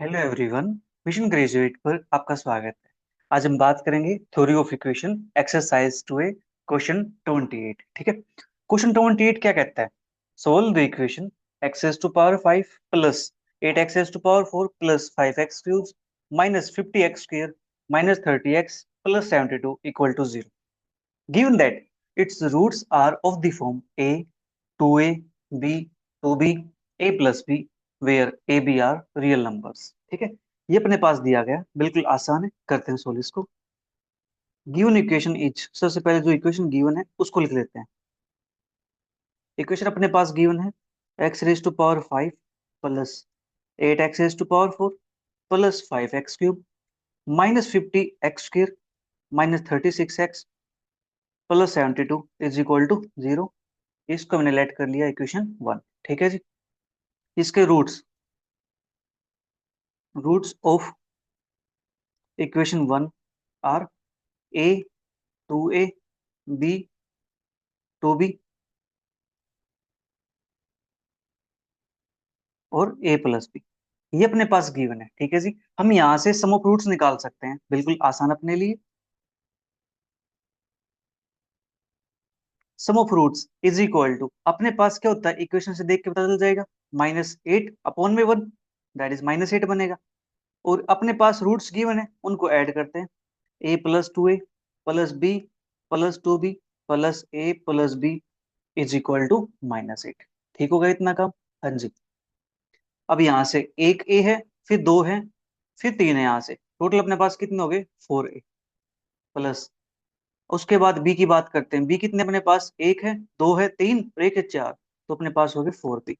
Hello everyone. Mission graduate पर आपका स्वागत है। आज हम बात करेंगे theory of equation exercise two a question 28। ठीक है। क्वेश्चन 28 क्या कहता है? Solve the equation x s to power 5 plus 8 x s to power 4 plus 5 x cube minus 50 x square minus 30 x plus 72 equal to 0। Given that its roots are of the form a 2a b 2b a plus b where a b are real numbers. ठीक है। ये अपने पास दिया गया, बिल्कुल आसान है, करते हैं सोल्व इसको। गिवन इक्वेशन इज, सबसे पहले जो इक्वेशन गिवन है उसको लिख लेते हैं। इक्वेशन अपने पास गिवन है x raise to power 5 plus 8 x raise to power 4 plus 5 x cube minus 50 x square minus 36 x plus 72 is equal to 0। इसको मैंने लेट कर लिया इक्वेशन 1। ठीक है जी। इसके roots roots of equation 1 are a 2a b 2b और a plus B. ये अपने पास गिवन है। ठीक है जी। हम यहाँ से सम ऑफ रूट्स निकाल सकते हैं, बिल्कुल आसान अपने लिए। Sum of roots is equal to, अपने पास क्या होता है इक्वेशन से देख के पता चल जाएगा, -8/1 दैट इज -8 बनेगा। और अपने पास रूट्स गिवन है, उनको ऐड करते हैं। a plus 2a plus b plus 2b plus a plus b is equal to -8। ठीक होगा इतना काम? हाँ जी। अब यहाँ से एक ए है, फिर दो है, फिर तीन है। यहाँ से टोटल अपने पास कितने हो गए? 4a plus. उसके बाद बी की बात करते हैं। बी कितने अपने पास? एक है, दो है, तीन और एक है, चार। तो अपने पास हो गए 4b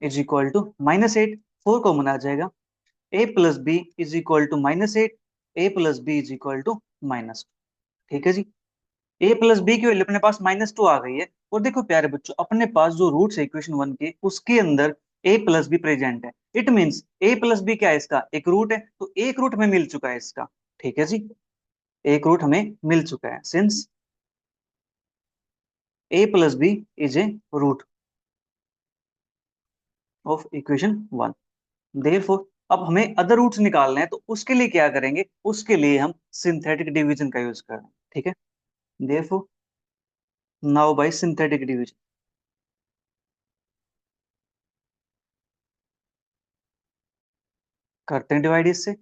is equal to -8। 4 common आ जाएगा। A plus b is equal to -8। A plus b is equal to -2। ठीक है जी। ए प्लस बी की वैल्यू अपने पास -2 आ गई है। और देखो प्यारे बच्चों, अपने पास जो रूट्स है इक्वेशन 1 के, उसके अंदर ए प्लस बी प्रेजेंट है। It means a plus b क्या है? इसका एक रूट है, तो एक रूट हमें मिल चुका है इसका। ठीक है जी। एक रूट हमें मिल चुका है, since a plus b is a root of equation 1। Therefore अब हमें अदर रूट्स निकालने हैं, तो उसके लिए क्या करेंगे? उसके लिए हम सिंथेटिक डिवीजन का यूज करेंगे। ठीक है। Therefore now bye synthetic division करते हैं डिवाइड इससे।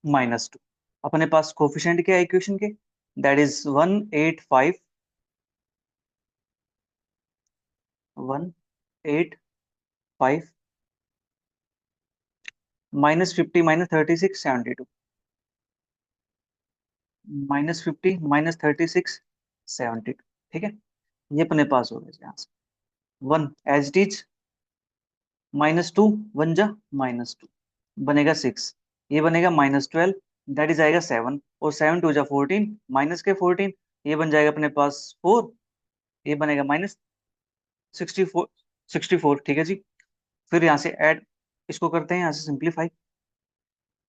-2। अपने पास कोफिशिएंट क्या है इक्वेशन के? That is 185 185 -50 -36 72 -50 -36 72। ठीक है। ये अपने पास हो गया यहाँ से। One as it is, -2 one जा -2 बनेगा 6। ये बनेगा -12 दैट इज आएगा 7। और 7 2 जा 14 माइनस के 14, ये बन जाएगा अपने पास 4। ये बनेगा -64 64। ठीक है जी। फिर यहाँ से ऐड, इसको करते हैं यहाँ से सिंप्लीफाई। तो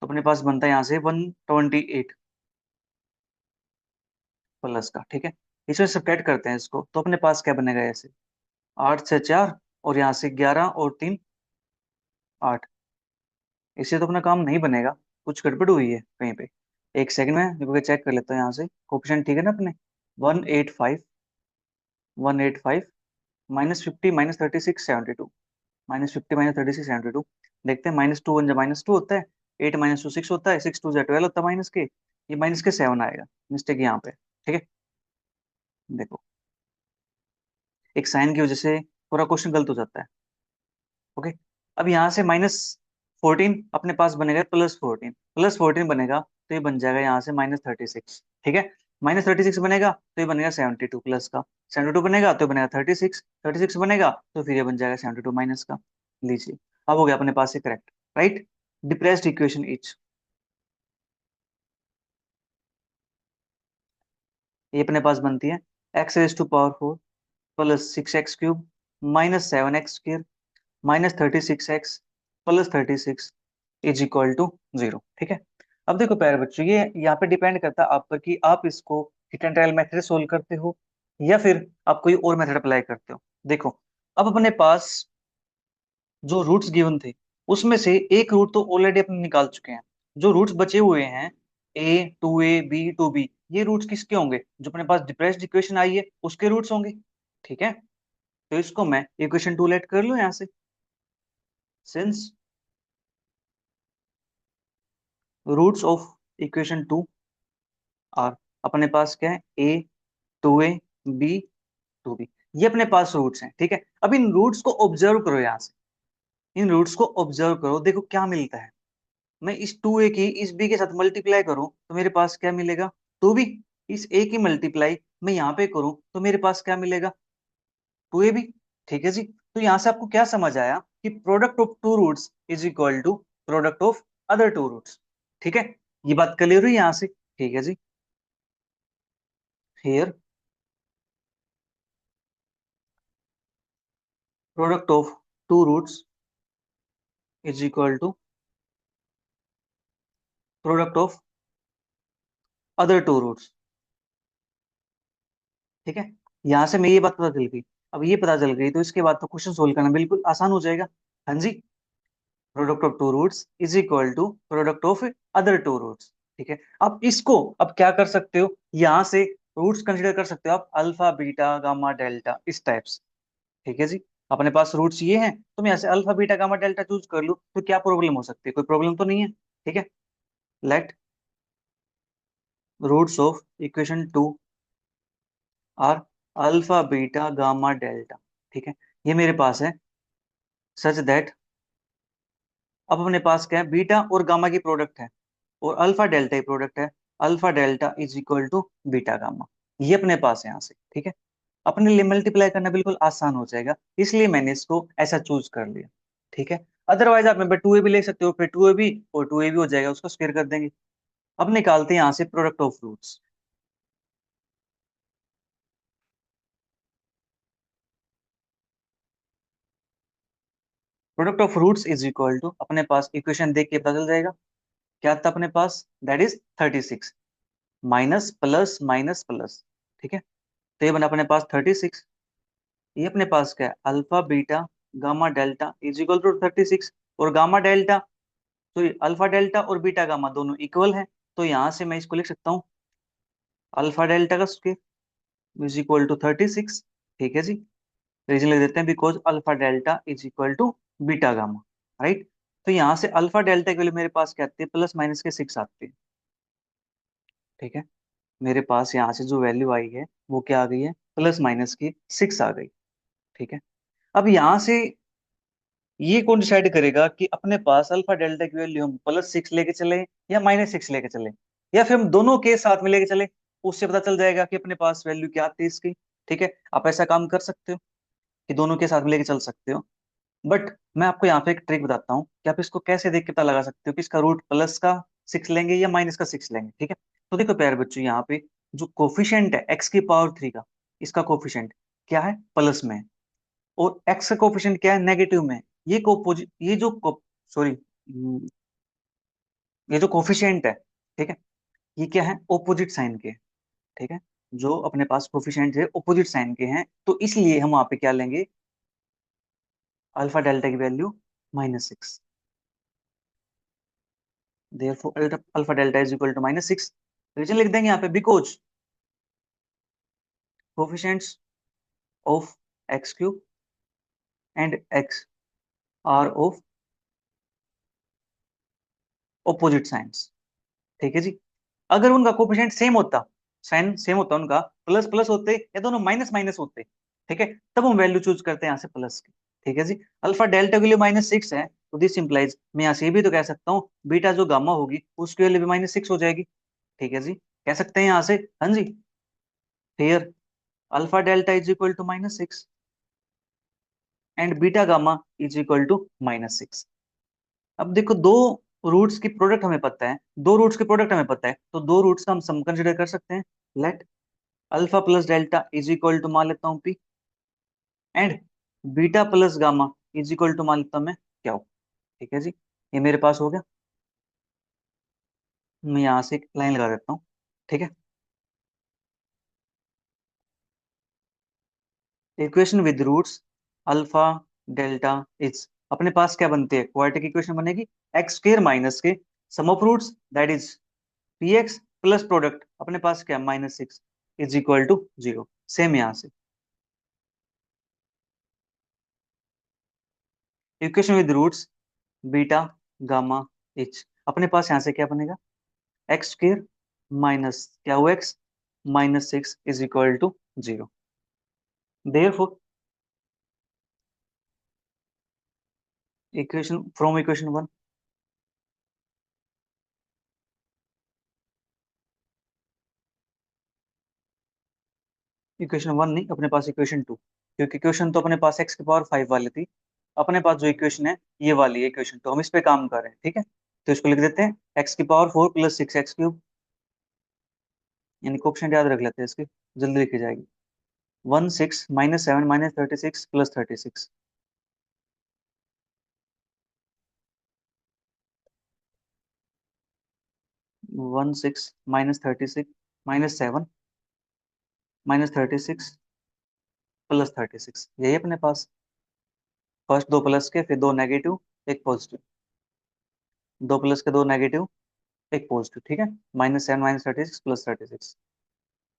अपने पास बनता है यहाँ से 128 प्लस का। ठीक है। इसमें सब्ट्रैक्ट करते हैं इसको, तो अपने पास क्या बनेगा? ऐसे 8 से 4 और यहाँ से 11 और 3 8। इससे तो अपना काम नहीं बनेगा, कुछ गड़बड़ हुई है कहीं पे। एक सेकंड में रुक के चेक कर लेता हूँ यहाँ से। कोफिशिएंट ठीक है ना अपने? 185 -50 -36 72 -50 -36 72। देखते हैं। -2 वन जा -2 होता है, 8 -2 6 होता है, 6 2 जा 12 होता है माइनस के। ये माइनस के 7 आएगा, मिस्टेक यहाँ पे। ठीक है। देखो, एक साइन की वजह से पूरा क्वेश्चन गलत हो जाता है। ओके। अब यहाँ से -14 अपने पास बनेगा +14, +14 बनेगा तो ये बन जाएगा यहाँ से -36। ठीक है। -36 बनेगा तो ये बनेगा 72 प्लस का, 72 बनेगा तो ये बनेगा 36, 36 बनेगा तो फिर ये बन जाएगा 72 माइनस का। लीजिए, अब हो गया अपने पास ये correct, right. Depressed equation each, ये अपने पास बनती है x raise to power 4 plus 6 x cube minus 7 x square minus 36 x plus 36 is equal to 0। ठीक है। अब देखो प्यारे बच्चों, ये यहाँ पे डिपेंड करता है आप पर कि आप इसको हिट एंड ट्रायल मेथड से सोल्व करते हो या फिर आप कोई और मेथड अप्लाई करते हो। देखो, अब अपने पास जो रूट्स गिवन थे उसमें से एक रूट तो ऑलरेडी अपन निकाल चुके हैं। जो रूट्स बचे हुए हैं, A, 2A, B, 2B, ये रूट्स किसके होंगे? जो अपने पास डिप्रेस्ड इक्वेशन आई है उसके रूट्स होंगे। ठीक है, तो इसको मैं इक्वेशन 2 लेट कर लूं यहां से। Since roots of equation 2 are, अपने पास क्या है, A, 2A, B, 2B, ये अपने पास रूट्स हैं। ठीक है, अब इन रूट्स को ऑब्जर्व करो यहां से। इन रूट्स को ऑब्जर्व करो, देखो क्या मिलता है। मैं इस 2A की इस B के साथ मल्टीप्लाई करूं तो मेरे पास क्या मिलेगा? 2B। इस A की मल्टीप्लाई मैं यहाँ पे करूं तो मेरे पास क्या मिलेगा? 2AB। ठीक है जी, तो यहां से आपको क्या समझ आया कि product of two roots is equal to product of other two roots. ठीक है, ये बात क्लियर हुई यहां से? ठीक है जी। Here product of two roots is equal to product of other two roots. ठीक है, यहां से मैं ये बात पता चल गई। अब ये पता चल गई तो इसके बाद तो क्वेश्चन सोल्व करना बिल्कुल आसान हो जाएगा। हाँ जी, product of two roots is equal to product of other two roots. ठीक है, अब इसको अब क्या कर सकते हो, यहां से रूट्स कंसीडर कर सकते हो आप, अल्फा बीटा गामा डेल्टा इस टाइप्स। ठीक है जी, अपने पास रूट्स ये हैं तो मैं यहाँ से alpha beta gamma delta choose कर लूँ तो क्या प्रॉब्लम हो सकती है? कोई प्रॉब्लम तो नहीं है। ठीक है, let roots of equation 2 are alpha beta gamma delta. ठीक है, ये मेरे पास है सच दैट, अब अपने पास क्या है, बीटा और गामा की प्रोडक्ट है और अल्फा डेल्टा की प्रोडक्ट है। Alpha delta is equal to beta gamma, ये अपने पास है यहाँ से। ठीक है, अपने लिए मल्टीप्लाई करना बिल्कुल आसान हो जाएगा, इसलिए मैंने इसको ऐसा चूज कर लिया। ठीक है, अदरवाइज आप मैं 2A भी ले सकते हो, फिर 2AB और 2A भी हो जाएगा, उसको स्क्वायर कर देंगे। अब निकालते हैं यहाँ से product of roots. Product of roots is equal to, अपने पास इक्वेशन देख के पता चल जाएगा क्या था अपने पास, that is 36 minus plus minus plus. ठीक है, तो ये बना अपने पास 36। ये अपने पास क्या है, alpha beta gamma delta is equal to 36। और गामा डेल्टा, तो ये अल्फा डेल्टा और बीटा गामा दोनों इक्वल हैं, तो यहां से मैं इसको लिख सकता हूँ अल्फा डेल्टा का स्क्वायर इज इक्वल टू 36। ठीक है जी, रीजन लिख देते हैं because alpha delta is equal to beta gamma. Right, तो यहाँ से अल्फा डेल्टा के लिए मेरे पास क्या आती है, प्लस माइनस के 6 आती है। ठीक है, मेरे पास यहाँ से जो वैल्यू आई है वो क्या आ गई है, प्लस माइनस की 6 आ गई। ठीक है, अब यहाँ से ये कौन डिसाइड करेगा कि अपने पास अल्फा डेल्टा की वैल्यू हम +6 लेके चले या -6 लेके चले, या फिर हम दोनों के साथ में लेके चले? उससे पता चल जाएगा कि अपने पास वैल्यू क्या आती है इसकी। ठीक है, आप ऐसा काम कर सकते हो कि दोनों के साथ में लेके चल सकते हो। बट मैं आपको यहाँ पे एक ट्रिक बताता हूँ कि आप इसको कैसे देख के पता लगा सकते हो कि इसका रूट प्लस का 6 लेंगे या माइनस का 6 लेंगे। ठीक है, तो देखो प्यारे बच्चों, यहाँ पे जो कोफिशिएंट है x⁻³ का, इसका कोफिशिएंट क्या है, प्लस में है। और x का कोफिशिएंट क्या है, नेगेटिव में है। ये कोपोजिट, ये जो सॉरी, ये जो कोफिशिएंट है, ठीक है, ये क्या है, ऑपोजिट साइन के। ठीक है, जो अपने पास कोफिशिएंट है ऑपोजिट साइन के हैं, तो इसलिए हम वहां पे क्या लेंगे, अल्फा डेल्टा की value -6। therefore alpha delta is equal to -6। Reason लिख देंगे यहाँ पे, because coefficients of x³ and x are of opposite signs. ठीक है जी, अगर उनका कोफिशिएंट सेम होता, साइन सेम होता उनका, प्लस प्लस होते या दोनों माइनस माइनस होते, ठीक है, तब हम वैल्यू चूज करते हैं यहाँ से प्लस की। ठीक है जी, अल्फा डेल्टा के लिए -6 है, तो दिस इंप्लाइज, मैं यहाँ से ये भी तो कह सकता हूँ बीटा जो गामा होगी उसके वैल्यू भी -6 हो जाएगी। ठीक है जी, कह सकते हैं यहाँ से। हाँ जी, here alpha delta is equal to -6 and beta gamma is equal to -6। अब देखो, दो रूट्स की प्रोडक्ट हमें पता है, दो रूट्स के प्रोडक्ट हमें पता है, तो दो रूट्स का हम सम कंसिडर कर सकते हैं। Let alpha plus delta is equal to मान लेता हूँ P, and beta plus gamma is equal to मान लेता हूँ मैं क्या। ठीक है जी, ये मेरे पास हो गया। मैं यहाँ से एक लाइन लगा देता हूँ। ठीक है, equation with roots alpha delta is अपने पास क्या बनती है, क्वाड्रेटिक इक्वेशन बनेगी, एक्स स्क्वायर माइनस के sum of roots that is p x plus product अपने पास क्या, -6 इज इक्वल टू 0। सेम यहां से equation with roots beta gamma each, अपने पास यहां से क्या बनेगा, एक्स स्क्वायर माइनस क्या हुआ x -6 is equal to 0। Therefore equation from equation one, equation one नहीं अपने पास इक्वेशन टू, क्योंकि इक्वेशन तो अपने पास एक्स की पावर 5 वाली थी, अपने पास जो इक्वेशन है ये वाली है इक्वेशन, तो हम इस पे काम कर रहे हैं, ठीक है। तो इसको लिख देते हैं एक्स की पावर 4 प्लस 6 एक्स क्यूब, यानी कोएफिशिएंट याद रख लेते हैं इसकी, जल्दी लिखी जाएगी। 16 - 7 - 36 प्लस 36, 16 - 36 - 7 +36, यही अपने पास। फर्स्ट दो प्लस के, फिर दो नेगेटिव, एक पॉजिटिव, दो प्लस के दो नेगेटिव, एक पॉजिटिव, ठीक है। -7 - 36 प्लस 36,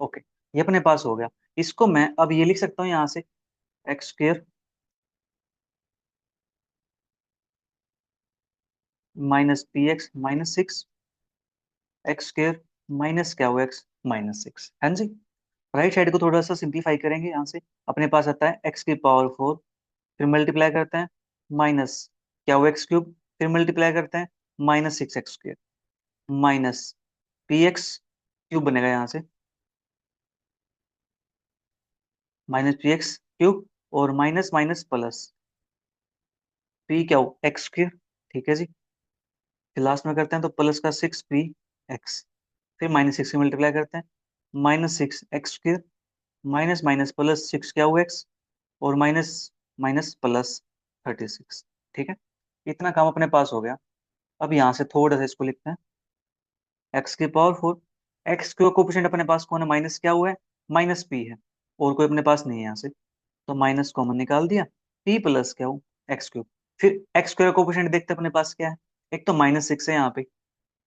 ओके, ये अपने पास हो गया। इसको मैं अब ये लिख सकता हूँ यहाँ से, x square minus p x -6, x square minus क्या हुआ एक्स -6, है जी। राइट साइड को थोड़ा सा सिंप्लीफाई करेंगे यहाँ से, अपने पास आता है एक्स की पावर 4, फिर मल्टीप्लाई करते हैं माइनस क्या हुआ एक्स क्यूब, फिर मल्टीप्लाई करते हैं -6 x square minus p x cube बनेगा यहाँ से, -px क्यूब, और माइनस माइनस प्लस पी क्या हो एक्स स्क्र, ठीक है जी। फिर लास्ट में करते हैं तो प्लस का 6p x, फिर -6 से मल्टीप्लाई करते हैं, -6 x square minus minus plus 6 क्या हुआ एक्स, और माइनस माइनस प्लस 36, ठीक है। इतना काम अपने पास हो गया। अब यहाँ से थोड़ा सा इसको लिखते हैं, एक्स की पावर 4, एक्स क्यू कोफिशिएंट अपने पास कौन है, माइनस क्या हुआ है, -p है, और कोई अपने पास नहीं है यहाँ से, तो माइनस कॉमन निकाल दिया, p प्लस क्या हो एक्स क्यूब, फिर एक्स स्क्वायर कोफिशिएंट देखते हैं अपने पास क्या है, एक तो -6 है यहाँ पे,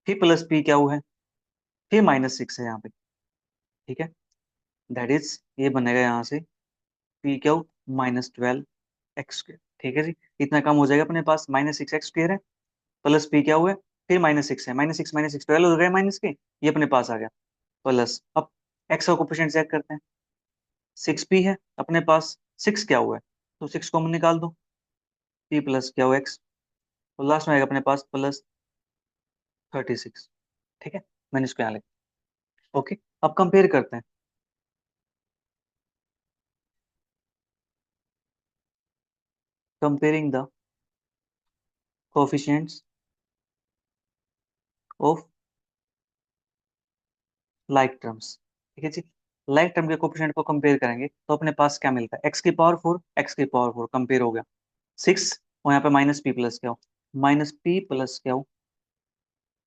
फिर प्लस p क्या हुआ है, फिर -6 है यहाँ पे, ठीक है। दैट इज ये बनेगा यहाँ से p क्या हो -12 एक्स स्क्वायर, ठीक है जी। इतना कम हो जाएगा अपने पास, -6 एक्स स्क्वायर है, प्लस p क्या हुआ है, फिर -6 है, -6 - 6 12 हो गए माइनस के, ये अपने पास आ गया प्लस। अब एक्स का कोफिशिएंट चेक करते हैं, 6p है अपने पास, 6 क्या हुआ है, तो 6 कॉमन निकाल दो, p प्लस क्या हुआ एक्स, तो लास्ट में आएगा अपने पास +36, ठीक है। मैंने इसको यहाँ लिखा, ओके। अब कंपेयर करते हैं, comparing the coefficients of like terms, ठीक है जी। लाइक टर्म के कोफिशिएंट को कंपेयर करेंगे तो अपने पास क्या मिलता है, एक्स की पावर 4 एक्स की पावर 4 कंपेयर हो गया, 6 और यहाँ पे -p प्लस क्या हो, -p प्लस क्या हो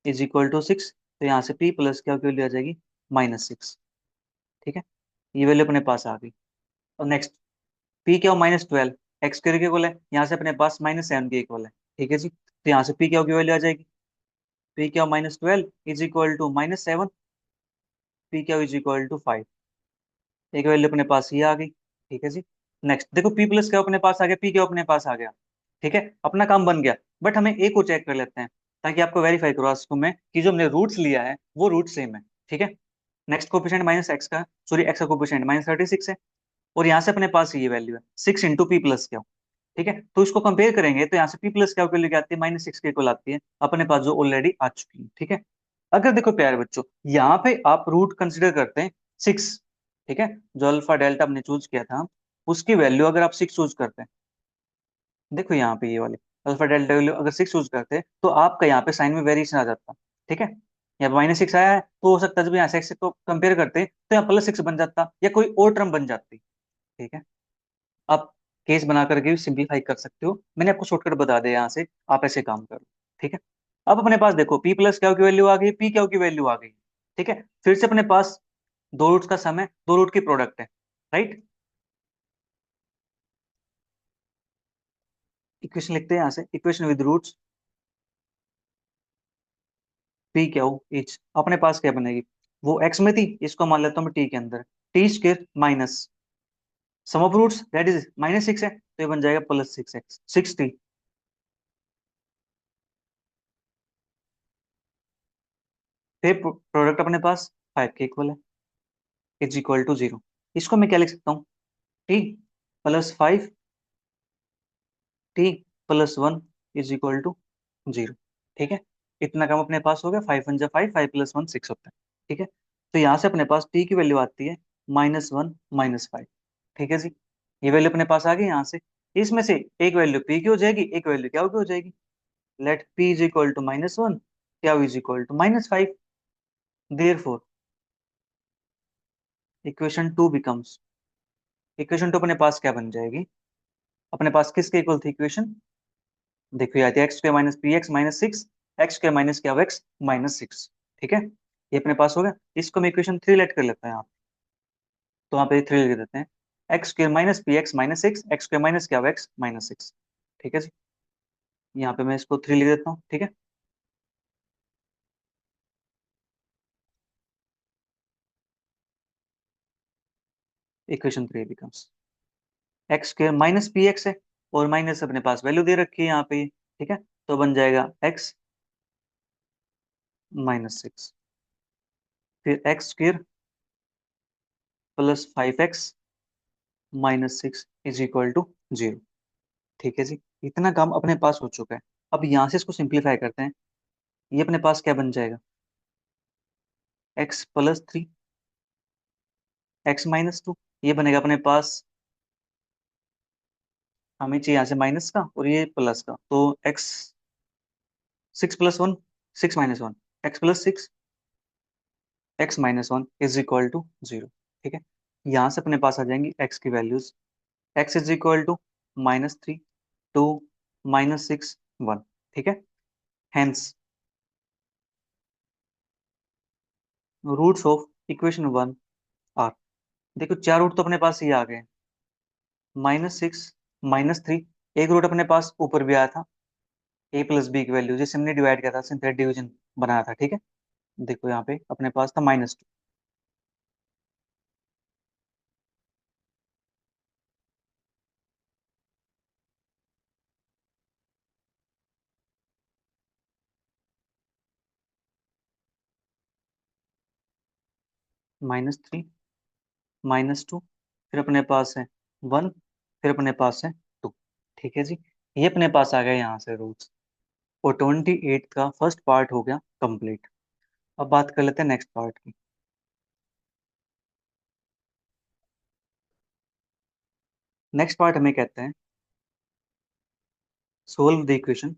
इज इक्वल टू 6, तो यहाँ से p प्लस क्या की वैल्यू आ जाएगी -6, ठीक है। ये वैल्यू अपने पास आ गई। और नेक्स्ट p क्या हो -12, एक्स स्क्वायर के इक्वल है, यहाँ से अपने पास -7 के इक्वल है, ठीक है जी। तो यहाँ से p क्या की वैल्यू आ जाएगी, p क्या -12 इज इक्वल टू -7, p क्या इज इक्वल टू 5, एक वैल्यू अपने पास ये आ गई, ठीक है जी। नेक्स्ट देखो p प्लस क्या अपने पास आ गया, p क्या अपने पास आ गया, ठीक है, अपना काम बन गया। बट हमें a को चेक कर लेते हैं, ताकि आपको वेरीफाई करवा सकूं मैं कि जो हमने रूट्स लिया है वो रूट सेम है, ठीक है। नेक्स्ट कोफिशिएंट माइनस एक्स का, सॉरी एक्स का कोफिशिएंट -36 है, और यहाँ से अपने पास ये वैल्यू है 6 इंटू पी प्लस क्या, ठीक है। तो इसको कंपेयर करेंगे तो यहाँ से पी प्लस क्या वैल्यू क्या आती है, -6 के इक्वल आती है अपने पास, जो ऑलरेडी आ चुकी है, ठीक है। अगर देखो प्यारे बच्चों, यहाँ पे आप रूट कंसिडर करते हैं 6, ठीक है, जो अल्फा डेल्टा हमने चूज किया था, उसकी वैल्यू अगर आप 6 चूज करते हैं, देखो यहाँ पे ये वाले अल्फा डेल्टा वैल्यू अगर 6 चूज करते हैं, तो आपका यहाँ पे साइन में वेरिएशन आ जाता, ठीक है। यहाँ पे -6 आया है, तो हो सकता है जब यहाँ से x को कंपेयर करते तो यहाँ +6 बन जाता, या कोई और टर्म बन जाती, ठीक है। आप केस बना करके भी सिंप्लीफाई कर सकते हो, मैंने आपको शॉर्टकट बता दिया, यहाँ से आप ऐसे काम करो, ठीक है। अब अपने पास देखो p प्लस क्या की वैल्यू आ गई, p क्या की वैल्यू आ गई, ठीक है। फिर से अपने पास दो रूट्स का सम है, दो रूट की प्रोडक्ट है, राइट। इक्वेशन लिखते हैं यहाँ से, इक्वेशन विद रूट्स पी क्या हो एच, अपने पास क्या बनेगी, वो एक्स में थी, इसको मान लेता हूँ मैं टी के अंदर, t square minus sum of roots that is -6 है, तो ये बन जाएगा +6x 6t। फिर प्रोडक्ट अपने पास 5 के इक्वल है, इज इक्वल टू 0। इसको मैं क्या लिख सकता हूँ, t +5 t +1 is equal to 0। ठीक है, इतना काम अपने पास हो गया, 5 × 1 = 5, 5 + 1 6 होता है। ठीक है, तो यहाँ से अपने पास टी की वैल्यू आती है -1 -5। ठीक है जी, ये वैल्यू अपने पास आ गई यहाँ से। इसमें से एक वैल्यू पी की हो जाएगी, एक वैल्यू क्या की हो जाएगी, let p is equal to -1, क्या is equal to -5। Therefore equation 2 becomes, equation 2 अपने पास क्या बन जाएगी, अपने पास किसके इक्वल थी इक्वेशन, देखो ये आती है x² - px -6, x² माइनस क्या, x -6। ठीक है, ये अपने पास हो गया, इसको मैं इक्वेशन 3 लेट कर लेता हूँ यहाँ, तो वहाँ पे 3 लिख देते हैं, x² - px -6, x² माइनस क्या, x -6। ठीक है जी, यहाँ पे मैं इसको 3 लिख देता हूँ। ठीक है, इक्वेशन 3 बिकम्स x² - px है, और माइनस अपने पास वैल्यू दे रखी है यहाँ पे। ठीक है, तो बन जाएगा x -6, फिर x² +5x -6 is equal to 0। ठीक है जी, इतना काम अपने पास हो चुका है। अब यहाँ से इसको सिंप्लीफाई करते हैं, ये अपने पास क्या बन जाएगा, x + 3 x -2, ये बनेगा अपने पास, हमें चाहिए यहाँ से माइनस का और ये प्लस का, तो x 6 + 1 6 - 1 x + 6 x -1 is equal to 0। ठीक है, यहाँ से अपने पास आ जाएंगी x की values, x is equal to -3 2 -6 1। ठीक है, hence roots of equation 1 are, देखो चार रूट तो अपने पास ये आ गए, -6 -3, एक रूट अपने पास ऊपर भी आया था, a + b की वैल्यू जिसे हमने डिवाइड किया था, सिंथेटिक डिवीजन बनाया था। ठीक है, देखो यहाँ पे अपने पास था -2, -3 -2, फिर अपने पास है 1, फिर अपने पास है 2। ठीक है जी, ये अपने पास आ गया यहाँ से रूट्स, और 28 का फर्स्ट पार्ट हो गया कंप्लीट। अब बात कर लेते हैं नेक्स्ट पार्ट की। नेक्स्ट पार्ट हमें कहते हैं solve the equation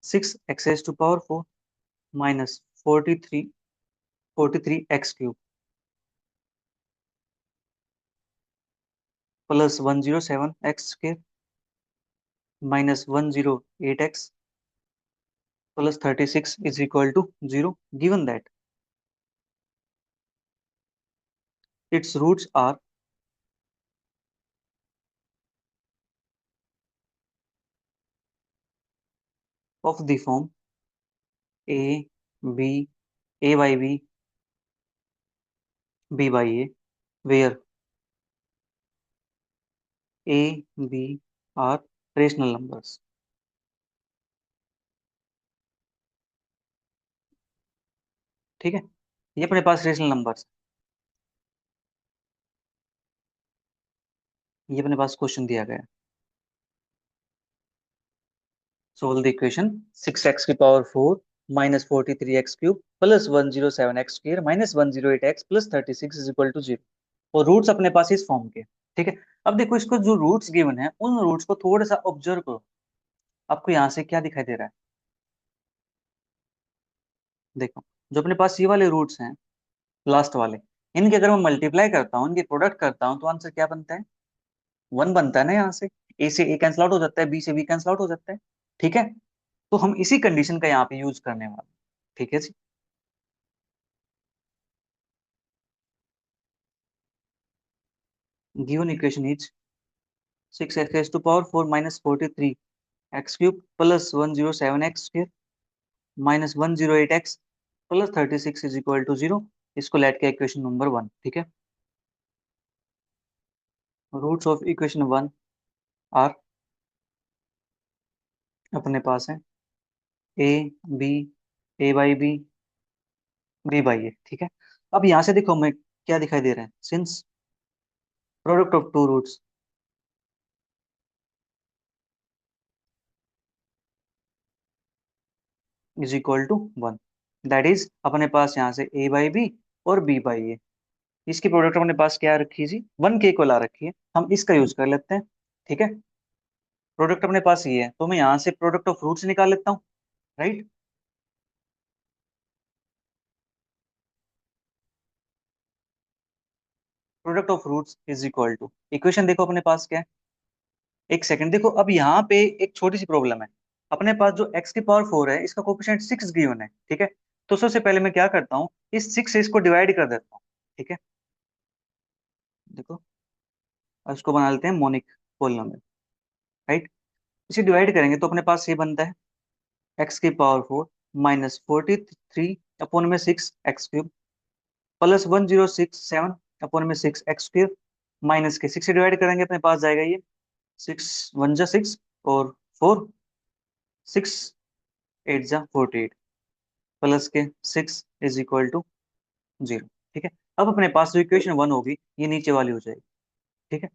6x⁴ -43 x³ +107x² -108x + 36 is equal to 0, given that its roots are of the form a b a by b b by a, where a b are rational numbers। ठीक है, ये अपने पास rational numbers, ये अपने पास question दिया गया है, solve the equation 6x⁴ -43x³ +107x² -108x + 36 is equal to 0, और रूट्स अपने पास इस फॉर्म के। ठीक है, अब देखो इसको जो रूट्स गिवन है उन रूट्स को थोड़ा सा ऑब्जर्व करो, आपको यहाँ से क्या दिखाई दे रहा है, देखो जो अपने पास ये वाले रूट्स हैं लास्ट वाले, इनके अगर मैं मल्टीप्लाई करता हूँ, इनके प्रोडक्ट करता हूँ, तो आंसर क्या बनता है, 1 बनता है ना। यहाँ से ए से ए कैंसिल आउट हो जाता है, बी से बी कैंसिल आउट हो जाता है। ठीक है, तो हम इसी कंडीशन का यहाँ पे यूज करने वाले हैं। ठीक है जी, given equation is 6x⁴ minus 43x³ plus 107x² minus 108x plus 36 is equal to 0। इसको लेट के इक्वेशन नंबर 1। ठीक है, रूट्स ऑफ इक्वेशन 1 आर अपने पास है a b, a by b, b by a. ठीक है, अब यहां से देखो हमें क्या दिखाई दे रहा है, since product of two roots is equal to 1, that is अपने पास यहाँ से ए बाई बी और बी बाई ए, इसकी प्रोडक्ट अपने पास क्या रखी जी, 1 के को ला रखी है, हम इसका यूज कर लेते हैं। ठीक है, प्रोडक्ट अपने पास ये है तो मैं यहाँ से प्रोडक्ट ऑफ रूट्स निकाल लेता हूँ, right. Product of roots is equal to, equation देखो अपने पास क्या है, एक सेकंड देखो, अब यहाँ पे एक छोटी सी प्रॉब्लम है। अपने पास जो x⁴ है इसका कोफिशिएंट 6 गिवन है। ठीक है, तो सबसे पहले मैं क्या करता हूँ, इस 6 से इसको डिवाइड कर देता हूँ। ठीक है, देखो अब इसको बना लेते हैं मोनिक पॉलिनॉमियल, राइट। इसे डिवाइड करेंगे तो अपने पास ये बनता है x⁴ minus 43/6 x³ plus 1067 upon में 6 x² माइनस के 6 से डिवाइड करेंगे अपने पास जाएगा ये 6 1 जा 6 और 4 6 8 जा 48 प्लस के 6 इज इक्वल टू 0। ठीक है, अब अपने पास जो इक्वेशन 1 होगी ये नीचे वाली हो जाएगी। ठीक है,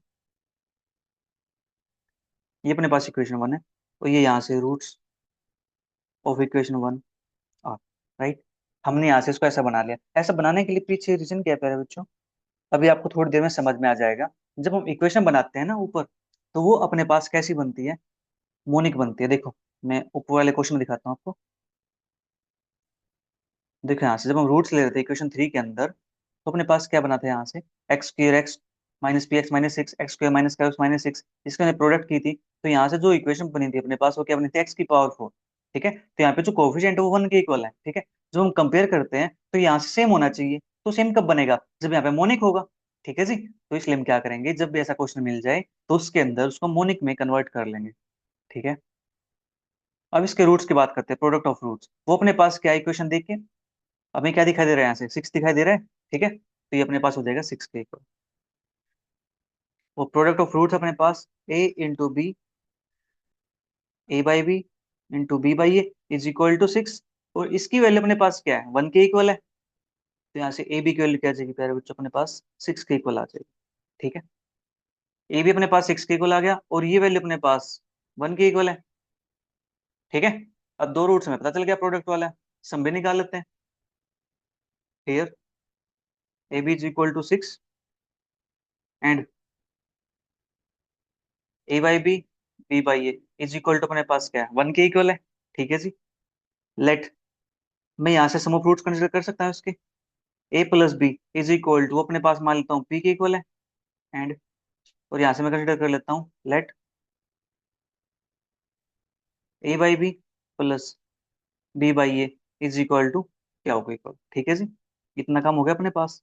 ये अपने पास इक्वेशन 1 है और ये यहाँ से रूट्स ऑफ इक्वेशन 1 आ, राइट। हमने यहाँ से इसको ऐसा बना लिया, ऐसा बनाने के लिए पीछे रीजन क्या है प्यारे बच्चों, अभी आपको थोड़ी देर में समझ में आ जाएगा। जब हम इक्वेशन बनाते हैं ना ऊपर, तो वो अपने पास कैसी बनती है, मोनिक बनती है। देखो मैं ऊपर वाले क्वेश्चन में दिखाता हूँ आपको। देखो यहाँ से जब हम रूट्स ले रहे थे इक्वेशन 3 के अंदर, तो अपने पास क्या बना था यहाँ से x² minus p x minus 6 x² minus का माइनस 6, इसके हमने प्रोडक्ट की थी, तो यहाँ से जो इक्वेशन बनी थी अपने पास वो क्या बनी थी x⁴। ठीक है, तो यहाँ पे जो कोफिशिएंट है वो 1 के इक्वल है। ठीक है, जब हम कंपेयर करते हैं तो यहाँ से सेम होना चाहिए, तो सेम कब बनेगा, जब यहाँ पे मोनिक होगा। ठीक है जी, तो इसलिए हम क्या करेंगे, जब भी ऐसा क्वेश्चन मिल जाए तो उसके अंदर उसको मोनिक में कन्वर्ट कर लेंगे। ठीक है, अब इसके रूट्स की बात करते हैं, प्रोडक्ट ऑफ रूट्स, वो अपने पास क्या इक्वेशन देखिए, हमें क्या दिखाई दे रहा है, यहाँ से 6 दिखाई दे रहा है। ठीक है, तो ये अपने पास हो जाएगा 6 के इक्वल। वो प्रोडक्ट ऑफ रूट्स अपने पास a into b, a by b into b by a is equal to 6, और इसकी वैल्यू अपने पास क्या है, 1 के इक्वल है, तो यहाँ से ए बी की वैल्यू क्या आ जाएगी प्यारे बच्चों, अपने पास 6 के इक्वल आ जाएगी। ठीक है, ए भी अपने पास 6 के इक्वल आ गया और ये वैल्यू अपने पास 1 के इक्वल है। ठीक है, अब दो रूट्स में पता चल गया प्रोडक्ट वाला है, सम भी निकाल लेते हैं। Here a b is equal to 6 and a by b, b by a is equal to अपने पास क्या है, 1 के इक्वल है। ठीक है जी, लेट, मैं यहाँ से सम ऑफ रूट्स कंसिडर कर सकता हूँ इसके, a plus b is equal to अपने पास मान लेता हूँ पी के इक्वल है, एंड और यहाँ से मैं कंसिडर कर लेता हूँ let a by b plus b by a is equal to क्या होगा, इक्वल। ठीक है जी, इतना काम हो गया अपने पास।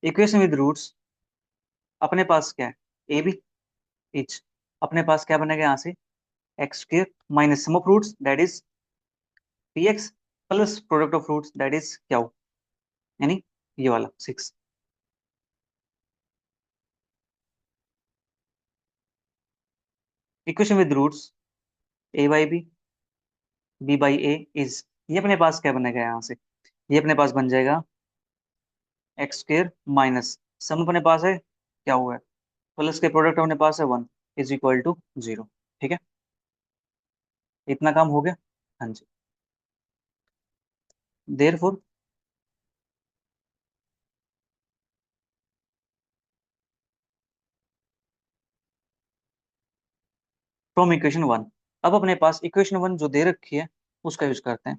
इक्वेशन विद रूट्स अपने पास क्या है, ए बी इज अपने पास क्या बनेगा यहाँ से x² minus sum of roots that is p x plus product of roots that is क्या हो, यानी ये वाला 6। Equation with roots a by b, b by a is, ये अपने पास क्या बनेगा यहाँ से, ये अपने पास बन जाएगा x² माइनस सम अपने पास है क्या हुआ है, प्लस के प्रोडक्ट अपने पास है 1 इज इक्वल टू 0। ठीक है, इतना काम हो गया। हाँ जी, देयरफॉर फ्रॉम इक्वेशन 1, अब अपने पास इक्वेशन 1 जो दे रखी है उसका यूज करते हैं,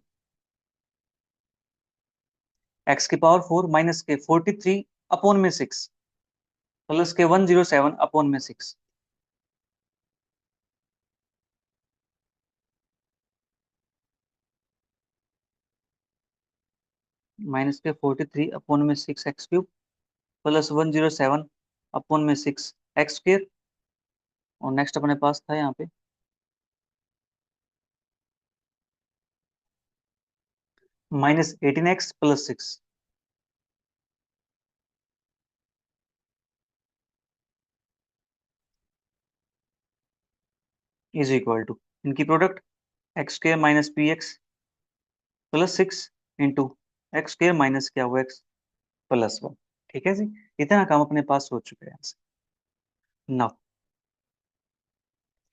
x⁴ माइनस के 43 अपॉन में 6 प्लस के 107 अपॉन में 6। माइनस के 43 अपॉन में 6x³ प्लस 107 अपॉन में 6x²। और नेक्स्ट अपने पास था यहाँ पे -18x plus 6 is equal to इनकी product x² minus px plus 6 into x² minus क्या हुआ x +1। ठीक है जी, इतना काम अपने पास हो चुका है यहाँ से। नाउ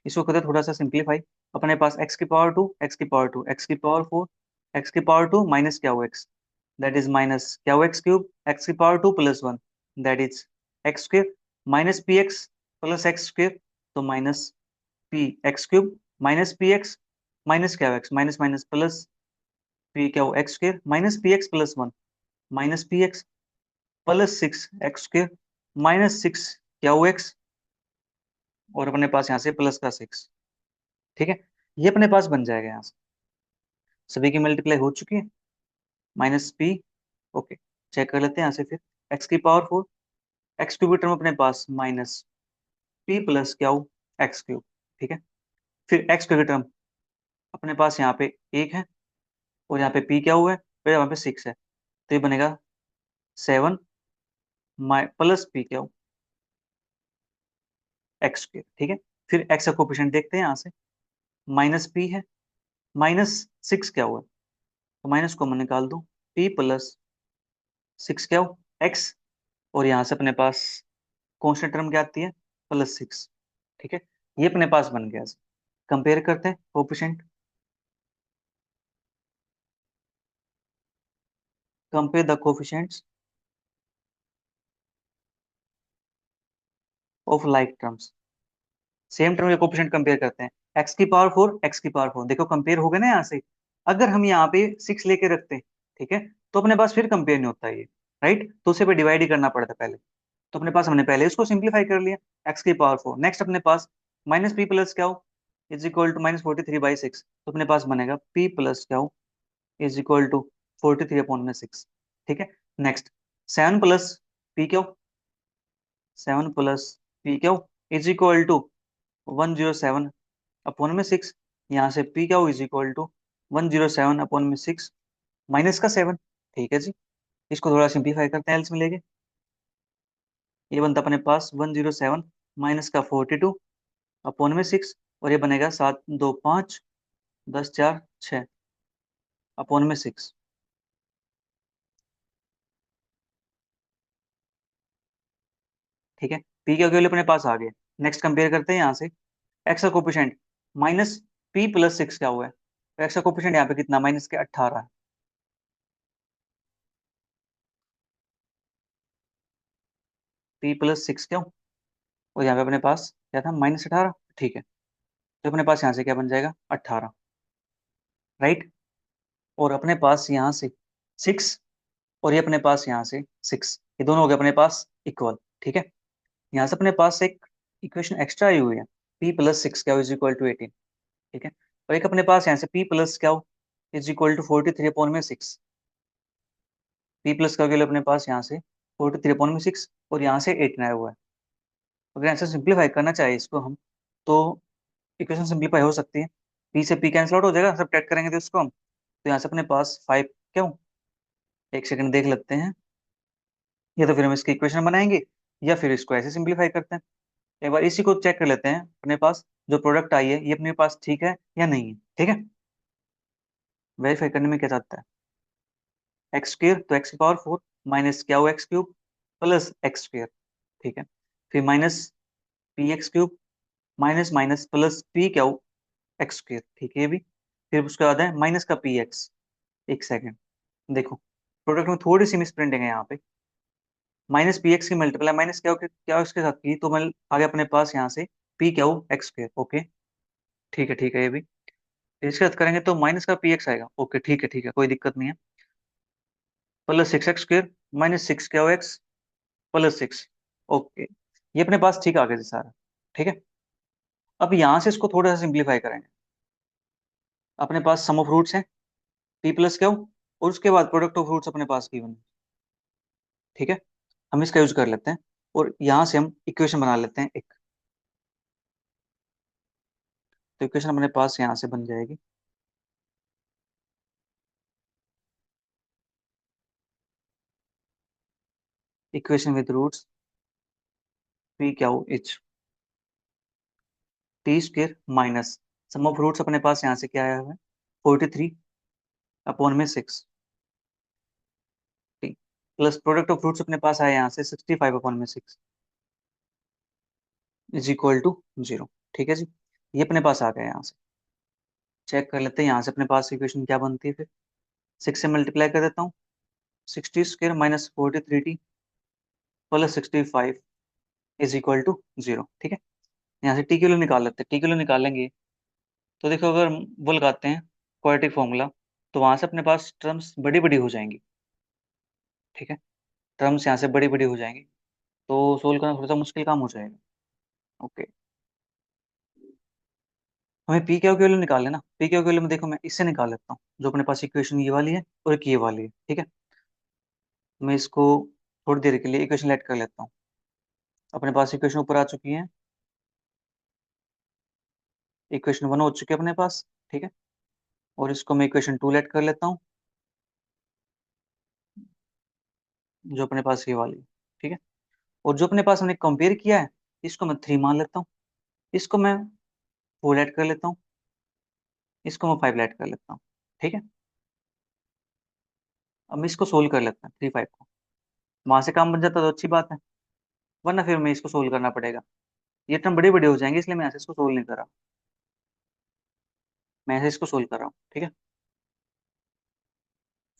इसको करते थोड़ा सा सिंप्लीफाई। अपने पास x⁻², x⁻², x⁻4, x⁻² minus क्या हुआ x, दैट इज माइनस क्या हुआ x³ x⁻² plus 1 that is x² minus px plus x², तो minus p(x³ minus px minus क्या हुआ x minus minus plus p क्या हुआ x² minus px plus 1 minus px plus 6x² minus 6 क्या हुआ x, और अपने पास यहाँ से प्लस का 6। ठीक है, ये अपने पास बन जाएगा यहाँ से, सभी की मल्टीप्लाई हो चुकी है माइनस पी। ओके, चेक कर लेते हैं यहाँ से फिर x⁻4 x³ की टर्म अपने पास माइनस पी प्लस क्या हो x³। ठीक है, फिर x² की टर्म अपने पास यहाँ पे 1 है और यहाँ पे p क्या हुआ है, फिर यहाँ पे 6 है, तो ये बनेगा 7 प्लस पी क्या हो x²। ठीक है, फिर x का कोफिशिएंट देखते हैं यहाँ से, माइनस पी है माइनस 6 क्या हुआ है, तो माइनस कॉमन निकाल दो, p प्लस 6 क्या हो x, और यहाँ से अपने पास कांस्टेंट टर्म क्या आती है +6। ठीक है, ये अपने पास बन गया। कंपेयर करते हैं coefficient, compare the coefficients of like terms. Same term के कोफिशिएंट कंपेयर करते हैं, x⁻4 x⁻4 देखो कंपेयर हो गया ना यहाँ से। अगर हम यहाँ पे 6 लेके रखते हैं, ठीक है, तो अपने पास फिर कंपेयर नहीं होता ये, राइट, तो उसे पे डिवाइड ही करना पड़ता पहले। तो अपने पास हमने पहले इसको सिंप्लीफाई कर लिया, x⁻4। नेक्स्ट अपने पास माइनस पी प्लस क्या हो इज इक्वल टू -43/6, तो अपने पास बनेगा p प्लस क्या हो इज इक्वल टू 43/6। ठीक है, नेक्स्ट 7 प्लस पी क्या हो 7 प्लस पी क्या हो इज इक्वल टू 107 अपॉन में 6। यहाँ से पी क्या हो इज इक्वल टू 107 अपॉन में 6 माइनस का 7। ठीक है जी, इसको थोड़ा सिंप्लीफाई करते हैं एल्स में लेके, ये बनता अपने पास 107 माइनस का 42 अपॉन में 6, और ये बनेगा 7 2 5 10 4 6 अपॉन में 6। ठीक है, पी का वैल्यू अपने पास आ गया। नेक्स्ट कंपेयर करते हैं यहाँ से, एक्स का कोफिशिएंट माइनस पी प्लस 6 क्या हुआ है, तो एक्स का कोफिशिएंट यहाँ पे कितना माइनस के 18 है, पी प्लस 6 क्यों, और यहाँ पे अपने पास क्या था -18। ठीक है, तो अपने पास यहाँ से क्या बन जाएगा 18, राइट, और अपने पास यहाँ से 6, और ये अपने पास यहाँ से 6, ये दोनों हो गए अपने पास इक्वल। ठीक है, यहाँ से अपने पास एक इक्वेशन एक्स्ट्रा आई हुई है, p प्लस 6 क्या इज इक्वल टू 18। ठीक है, और एक अपने पास यहाँ से p प्लस क्या इज इक्वल टू 43 अपॉन में 6, p प्लस का वैल्यू अपने पास यहाँ से 43 अपॉन में 6, और यहाँ से 18 आया हुआ है। अगर ऐसे सिंप्लीफाई करना चाहे इसको हम, तो इक्वेशन सिंप्लीफाई हो सकती है, p से p कैंसिल आउट हो जाएगा, सब कैट करेंगे तो इसको हम, तो यहाँ से अपने पास 5 क्यों, एक सेकंड देख लेते हैं, या तो फिर हम इसकी इक्वेशन बनाएंगे या फिर इसको ऐसे सिंप्लीफाई करते हैं। एक बार इसी को चेक कर लेते हैं, अपने पास जो प्रोडक्ट आई है ये अपने पास ठीक है या नहीं है। ठीक है, वेरीफाई करने में क्या चाहता है, x² तो x⁻4 माइनस क्या हो x³ प्लस x²। ठीक है, फिर minus px³ minus minus plus p क्या हो x²। ठीक है, ये भी, फिर उसके बाद है माइनस का px। एक सेकेंड देखो, प्रोडक्ट में थोड़ी सी मिस प्रिंटिंग है यहाँ पे, माइनस px की मल्टीप्लाई माइनस क्या हो क्या हो इसके साथ की, तो मैं आगे अपने पास यहाँ से p क्या हो x²। ओके, ठीक है ये भी, इसके साथ करेंगे तो माइनस का px आएगा। ओके ठीक है कोई दिक्कत नहीं है, प्लस 6x² माइनस 6 क्या हो x प्लस 6। ओके, ये अपने पास ठीक आ गया जी सारा। ठीक है, अब यहाँ से इसको थोड़ा सा सिंप्लीफाई करेंगे, अपने पास सम ऑफ रूट्स है, p प्लस क्या हो और उसके बाद प्रोडक्ट ऑफ रूट्स अपने पास गिवन है। ठीक है, हम इसका यूज कर लेते हैं और यहाँ से हम इक्वेशन बना लेते हैं एक। तो इक्वेशन अपने पास यहाँ से बन जाएगी, equation with roots p q each t square minus sum of roots अपने पास यहाँ से क्या आया हुआ है, 43 अपॉन में 6 t, plus product of roots अपने पास आया यहाँ से 65 अपॉन में 6 इज इक्वल टू 0। ठीक है जी, ये अपने पास आ गया। यहाँ से चेक कर लेते हैं, यहाँ से अपने पास इक्वेशन क्या बनती है फिर। 6 से मल्टीप्लाई कर देता हूँ, 60 square minus 43 t plus 65 is equal to 0। ठीक है, यहाँ से टी किलो निकाल लेते हैं। टी किलो निकालेंगे तो देखो, अगर वो लगाते हैं क्वाड्रेटिक फॉर्मूला, तो वहां से अपने पास टर्म्स बड़ी बड़ी हो जाएंगी। ठीक है, टर्म्स यहाँ से बड़ी बड़ी हो जाएंगी, तो सोल्व करना थोड़ा सा मुश्किल काम हो जाएगा। ओके, हमें पी क्या वैल्यू निकाल लेना। पी क्या वैल्यू में देखो, मैं इससे निकाल लेता हूँ, जो अपने पास इक्वेशन ये वाली है और एक ये वाली है। ठीक है, मैं इसको थोड़ी देर के लिए इक्वेशन लेट कर लेता हूँ। अपने पास इक्वेशन ऊपर आ चुकी है, इक्वेशन 1 हो चुकी है अपने पास। ठीक है, और इसको मैं इक्वेशन 2 लेट कर लेता हूँ, जो अपने पास ये वाली है। ठीक है, और जो अपने पास हमने कंपेयर किया है, इसको मैं 3 मान लेता हूँ, इसको मैं 4 ऐड कर लेता हूँ, इसको मैं 5 ऐड कर लेता हूँ। ठीक है, अब मैं इसको सोल्व कर लेता हूँ 3 5 को। वहां से काम बन जाता तो अच्छी बात है, वरना फिर मैं इसको सोल्व करना पड़ेगा। ये टर्म बड़े बड़े हो जाएंगे, इसलिए मैं ऐसे इसको सोल्व नहीं कर रहा, मैं ऐसे इसको सोल्व कर रहा हूँ। ठीक है,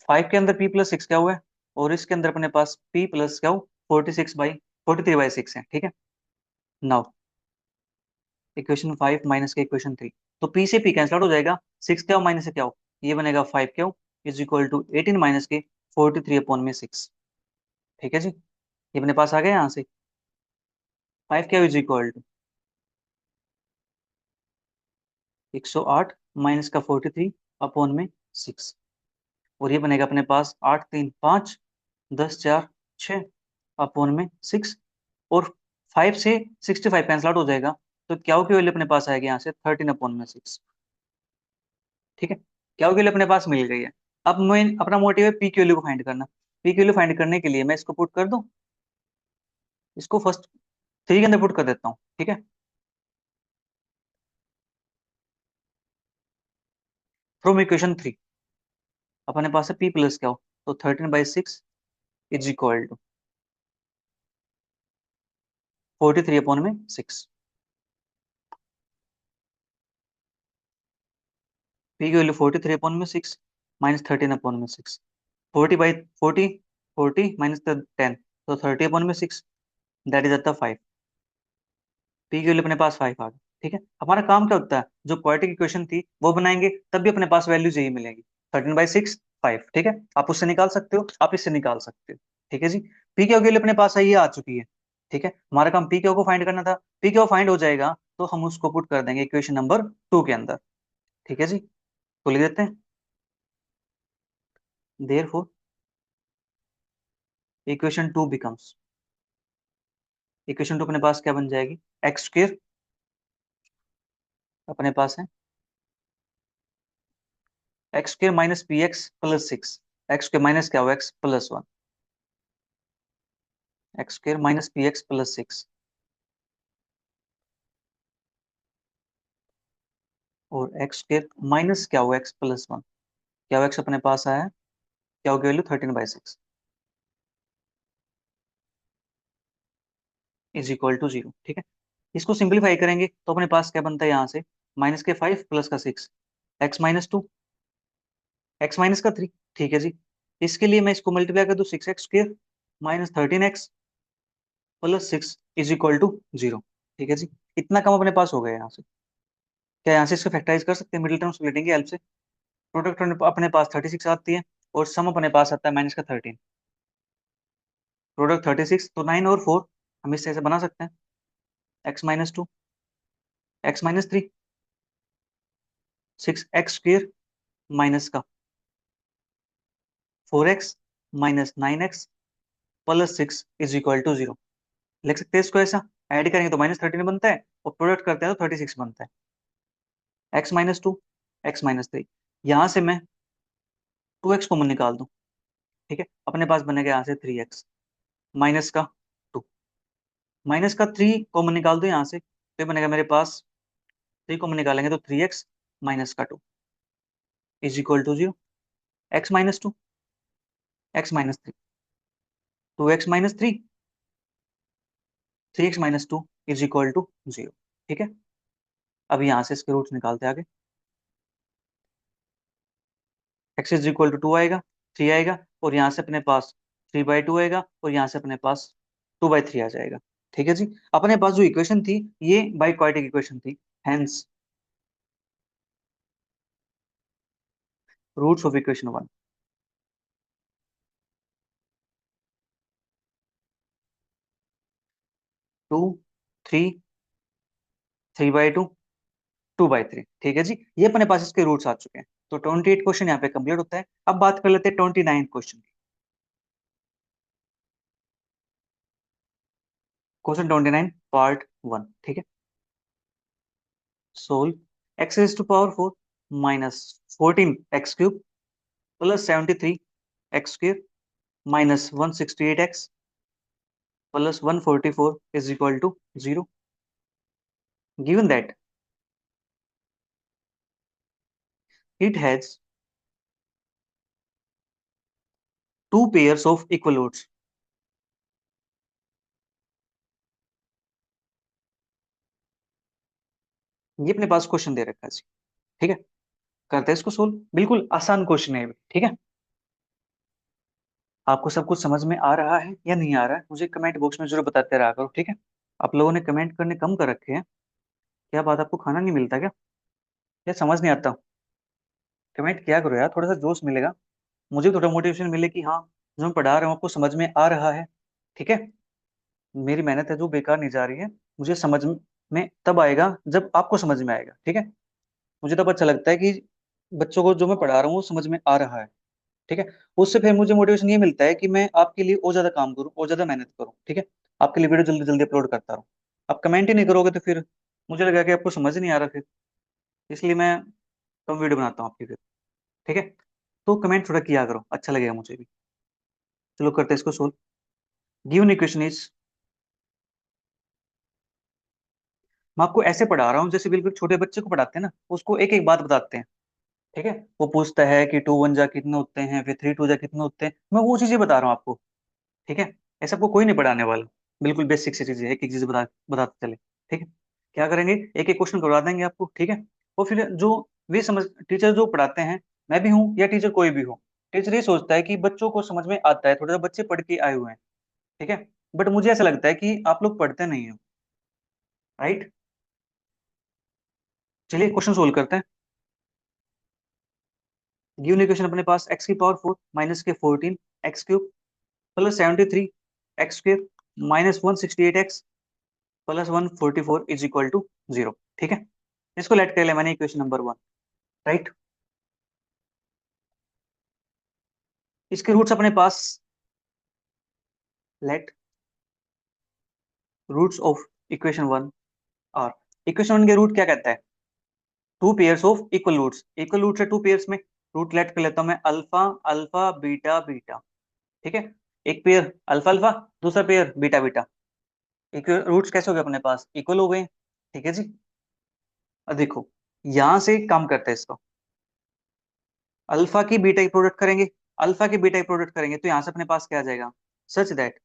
5 के अंदर p+6 क्या हुआ है, और इसके अंदर अपने पास p प्लस क्या हो, 43/6 है। ठीक है, नाउ इक्वेशन 5 माइनस के इक्वेशन 3, तो p से p कैंसिल आउट हो जाएगा। 6 क्या हो माइनस से क्या हो, ये बनेगा 5 क्या हो इज इक्वल टू 18 माइनस के 43/6। ठीक है जी, ये अपने पास आ गया। यहाँ से 5 क्या इज इक्वल टू 108 माइनस का 43/6, और ये बनेगा अपने पास 8 3 5 10 4 6 अपॉन में 6, और 5 से 65 कैंसिल आउट हो जाएगा, तो क्या की वैल्यू अपने पास आएगी यहाँ से 13/6। ठीक है, क्या की वैल्यू अपने पास मिल गई है। अब मैं अपना मोटिव है पी की वैल्यू को फाइंड करना। पी की वैल्यू फाइंड करने के लिए मैं इसको पुट कर दूं, इसको फर्स्ट 3 के अंदर पुट कर देता हूँ। ठीक है, फ्रॉम इक्वेशन 3 अपने पास है पी प्लस क्या हो, तो 13/6 इज इक्वल टू 43/6। पी की वैल्यू 43/6 माइनस 13/6, 40/40, 40 माइनस 10, तो 30/6, दैट इज एट 5। पी की वैल्यू अपने पास 5 आ गई। ठीक है, हमारा काम क्या होता है, जो क्वाड्रेटिक इक्वेशन थी वो बनाएंगे, तब भी अपने पास वैल्यूज यही मिलेगी, 13/6 5। ठीक है, आप उससे निकाल सकते हो, आप इससे निकाल सकते हो। ठीक है जी, पी की वैल्यू अपने पास ये आ चुकी है। ठीक है, हमारा काम पी को फाइंड करना था। पी को फाइंड हो जाएगा तो हम उसको पुट कर देंगे इक्वेशन नंबर 2 के अंदर। ठीक है जी, तो लिख देते हैं, देयरफॉर इक्वेशन 2 बिकम्स, इक्वेशन 2 अपने पास क्या बन जाएगी, x² अपने पास है x² minus px+6। x² minus क्या हो, x+1, x² माइनस px+6, और x² माइनस क्या हो, x+1, क्या हो, x अपने पास आया है, क्या होगी वैल्यू 13/6 इज इक्वल टू 0। ठीक है, इसको सिंप्लीफाई करेंगे तो अपने पास क्या बनता है, यहाँ से माइनस के 5 प्लस का 6, x-2, x-3। ठीक है जी, इसके लिए मैं इसको मल्टीप्लाई कर दूं, 6x² minus 13x plus 6 is equal to 0। ठीक है जी, इतना कम अपने पास हो गया यहाँ से। क्या यहाँ से इसको फैक्टराइज कर सकते हैं मिडिल टर्म स्प्लिटिंग की हेल्प से। प्रोडक्ट अपने पास 36 आती है, और सम अपने पास आता है माइनस का 13। प्रोडक्ट 36, तो 9 और 4 हम इससे ऐसे बना सकते हैं, x-2, x-3, 6x² माइनस का 4x minus 9x plus 6 is equal to 0। लिख सकते हैं इसको ऐसा, ऐड करेंगे तो -13 बनता है और प्रोडक्ट करते हैं तो 36 बनता है। x-2, x-3, यहां से मैं 2x कॉमन निकाल दूं। ठीक है, अपने पास बनेगा यहाँ से 3x माइनस का 2, माइनस का 3 कॉमन निकाल दो यहाँ से तो ये बनेगा मेरे पास, 3 कॉमन निकालेंगे तो 3x माइनस का 2 is equal to 0। x-2, x-3, 2x-3, 3x-2 is equal to 0। ठीक है, अब यहाँ से इसके रूट्स निकालते हैं आगे। x इज इक्वल टू 2 आएगा, 3 आएगा और यहाँ से अपने पास 3/2 आएगा और यहाँ से अपने पास 2/3 आ जाएगा। ठीक है जी, अपने पास जो इक्वेशन थी ये बाइक्वाड्रेटिक इक्वेशन थी, हेंस रूट्स ऑफ इक्वेशन 1। 2, 3, 3/2, 2/3। ठीक है जी, ये अपने पास इसके रूट्स आ चुके हैं। तो 28 क्वेश्चन यहाँ पे कंप्लीट होता है। अब बात कर लेते हैं 29 क्वेश्चन की। Question 29 part 1। ठीक है, solve x raise to power 4 minus 14x³ plus 73x² minus 168x plus 144 is equal to 0। Given that it has two pairs of equal loads। ये अपने पास क्वेश्चन दे रखा है जी। ठीक है, करते हैं इसको सोल्व। बिल्कुल आसान क्वेश्चन है ये भी। ठीक है, आपको सब कुछ समझ में आ रहा है या नहीं आ रहा है मुझे कमेंट बॉक्स में जरूर बताते रहा करो। ठीक है, आप लोगों ने कमेंट करने कम कर रखे हैं, क्या बात, आपको खाना नहीं मिलता क्या, या समझ नहीं आता? कमेंट किया करो यार, थोड़ा सा जोश मिलेगा, मुझे थोड़ा मोटिवेशन मिले कि हाँ जो मैं पढ़ा रहा हूँ आपको समझ में आ रहा है। ठीक है, मेरी मेहनत है जो बेकार नहीं जा रही है, मुझे समझ में तब आएगा जब आपको समझ में आएगा। ठीक है, मुझे तब अच्छा लगता है कि बच्चों को जो मैं पढ़ा रहा हूँ वो समझ में आ रहा है। ठीक है, उससे फिर मुझे मोटिवेशन ये मिलता है कि मैं आपके लिए और ज्यादा काम करूँ और ज्यादा मेहनत करूँ। ठीक है, आपके लिए वीडियो जल्दी जल्दी अपलोड करता रहूँ। आप कमेंट ही नहीं करोगे तो फिर मुझे लगा कि आपको समझ नहीं आ रहा फिर, इसलिए मैं कम वीडियो बनाता हूँ आपकी फिर। ठीक है, तो कमेंट थोड़ा किया करो, अच्छा लगेगा मुझे भी। चलो करते हैं इसको सोल्व। गिवन इक्वेशन इज, मैं आपको ऐसे पढ़ा रहा हूँ जैसे बिल्कुल छोटे बच्चे को पढ़ाते हैं ना, उसको एक एक बात बताते हैं। ठीक है, वो पूछता है कि 2 1 जा कितने होते हैं, फिर 3 2 जा कितने होते हैं, मैं वो चीजें बता रहा हूँ आपको। ठीक है, ऐसा आपको कोई नहीं पढ़ाने वाला, बिल्कुल बेसिक सी चीजें एक एक चीज बताते चले। ठीक है, क्या करेंगे, एक एक क्वेश्चन करवा देंगे आपको। ठीक है, और फिर जो वे समझ, टीचर जो पढ़ाते हैं, मैं भी हूँ या टीचर कोई भी हो, टीचर ये सोचता है कि बच्चों को समझ में आता है, थोड़ा सा बच्चे पढ़ के आए हुए हैं। ठीक है, बट मुझे ऐसा लगता है कि आप लोग पढ़ते नहीं हो। राइट, चलिए क्वेश्चन सोल्व करते हैं। गिवन इक्वेशन अपने पास x⁴ माइनस के 14x³ plus 73x² minus 168x plus 144 is equal to 0। ठीक है, इसको लेट कर लिया मैंने इक्वेशन नंबर 1। राइट, इसके रूट्स अपने पास, let roots of equation 1 are, equation 1 के रूट क्या कहता है, two pairs of equal roots, equal roots है टू पेयर्स में, रूट लेट कर लेता हूं मैं अल्फा अल्फा बीटा बीटा। ठीक है, एक पेयर अल्फा अल्फा, दूसरा पेयर बीटा बीटा, रूट्स कैसे हो गए अपने पास, इक्वल हो गए। ठीक है जी, अब देखो यहां से काम करते हैं इसको, अल्फा की बीटा की प्रोडक्ट करेंगे, अल्फा की बीटा की प्रोडक्ट करेंगे तो यहां से अपने पास क्या आ जाएगा, सच दैट,